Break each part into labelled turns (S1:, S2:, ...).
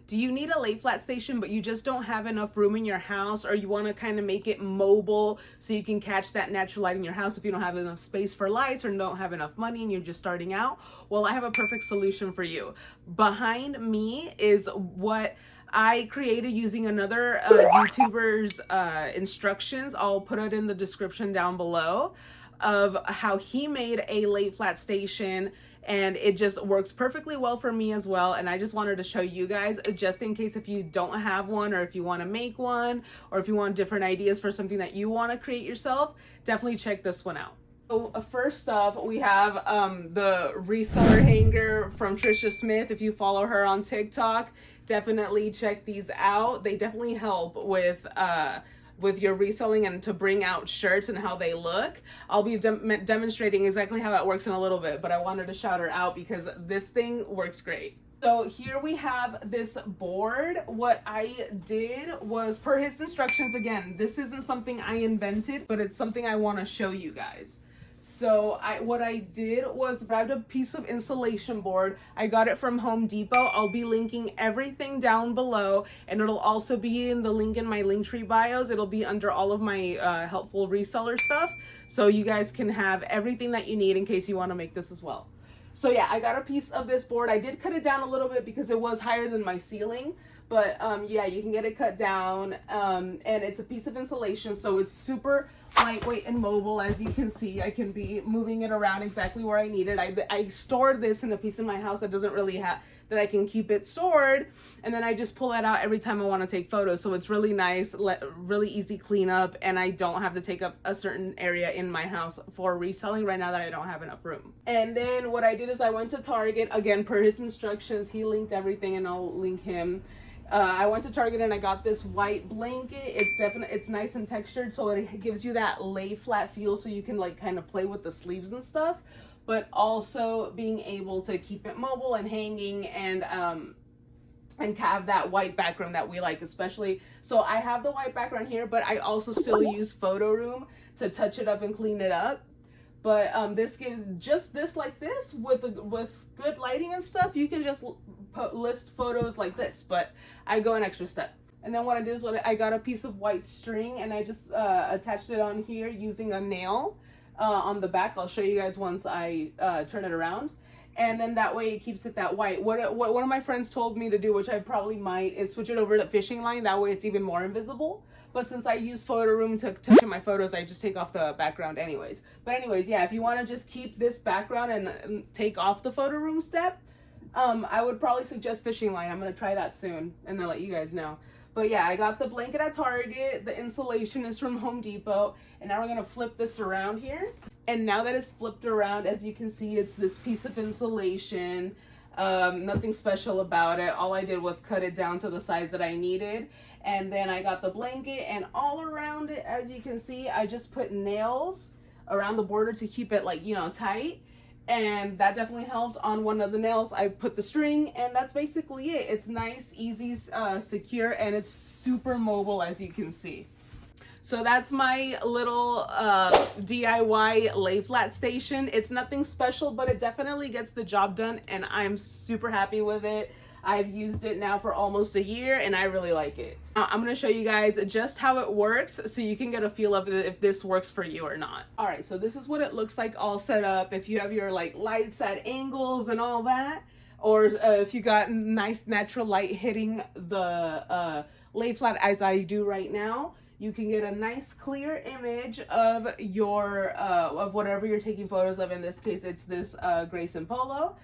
S1: Do you need a lay flat station but you just don't have enough room in your house, or you want to kind of make it mobile so you can catch that natural light in your house if you don't have enough space for lights or don't have enough money and you're just starting out? Well, I have a perfect solution for you. Behind me is what I created using another YouTuber's instructions. I'll put it in the description down below of how he made a lay flat station, and it just works perfectly well for me as well. And I just wanted to show you guys, just in case if you don't have one, or if you want to make one, or if you want different ideas for something that you want to create yourself, definitely check this one out. So first off, we have the reseller hanger from Trisha Smith. If you follow her on TikTok, definitely check these out. They definitely help with your reselling and to bring out shirts and how they look. I'll be demonstrating exactly how that works in a little bit, but I wanted to shout her out because this thing works great. So here we have this board. What I did was, per his instructions, again, this isn't something I invented, but it's something I want to show you guys. So what I did was grabbed a piece of insulation board. I got it from Home Depot. I'll be linking everything down below, and it'll also be in the link in my Linktree bios. It'll be under all of my helpful reseller stuff, so you guys can have everything that you need in case you want to make this as well. So yeah, I got a piece of this board. I did cut it down a little bit because it was higher than my ceiling, but yeah, you can get it cut down, and it's a piece of insulation, so it's super lightweight and mobile. As you can see, I can be moving it around exactly where I need it. I stored this in a piece in my house that doesn't really have, that I can keep it stored, and then I just pull that out every time I want to take photos. So it's really nice, really easy cleanup, and I don't have to take up a certain area in my house for reselling right now that I don't have enough room. And then what I did is I went to Target, again per his instructions. He linked everything, and I'll link him. I went to Target and I got this white blanket. It's nice and textured, so it gives you that lay flat feel, so you can like kind of play with the sleeves and stuff, but also being able to keep it mobile and hanging, and have that white background that we like, especially. So I have the white background here, but I also still use Photo Room to touch it up and clean it up. But this gives just this, like this, with good lighting and stuff, you can just list photos like this, but I go an extra step. And then what I did is I got a piece of white string, and I just attached it on here using a nail on the back. I'll show you guys once I turn it around. And then that way it keeps it that white. What one of my friends told me to do, which I probably might, is switch it over to fishing line. That way it's even more invisible. But since I use Photo Room to touch in my photos, I just take off the background anyways. But anyways, yeah, if you want to just keep this background and take off the Photo Room step, I would probably suggest fishing line. I'm going to try that soon and then let you guys know. But yeah, I got the blanket at Target. The insulation is from Home Depot. And now we're going to flip this around here. And now that it's flipped around, as you can see, it's this piece of insulation. Nothing special about it. All I did was cut it down to the size that I needed. And then I got the blanket, and all around it, as you can see, I just put nails around the border to keep it, like, you know, tight. And that definitely helped. On one of the nails I put the string, and that's basically it. It's nice, easy, secure, and it's super mobile, as you can see. So that's my little DIY lay flat station. It's nothing special, but it definitely gets the job done, and I'm super happy with it. I've used it now for almost a year, and I really like it. I'm going to show you guys just how it works so you can get a feel of it, if this works for you or not. All right, so this is what it looks like all set up. If you have your like lights at angles and all that, or if you got nice natural light hitting the lay flat as I do right now, you can get a nice clear image of your of whatever you're taking photos of. In this case, it's this Grayson Polo.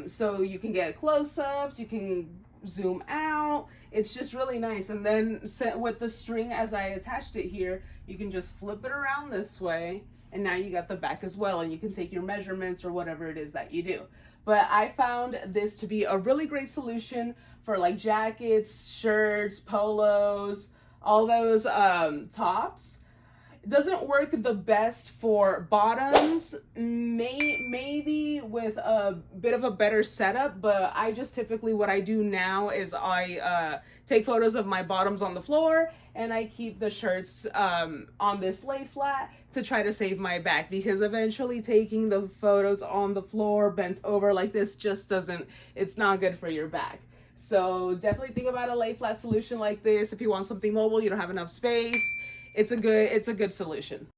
S1: So you can get close-ups, you can zoom out. It's just really nice. And then with the string, as I attached it here, you can just flip it around this way, and now you got the back as well, and you can take your measurements or whatever it is that you do. But I found this to be a really great solution for like jackets, shirts, polos, all those tops. It doesn't work the best for bottoms, maybe with a bit of a better setup, but I just typically, what I do now is I take photos of my bottoms on the floor, and I keep the shirts on this lay flat to try to save my back, because eventually taking the photos on the floor bent over like this just doesn't, it's not good for your back. So definitely think about a lay flat solution like this. If you want something mobile, you don't have enough space, it's a good solution.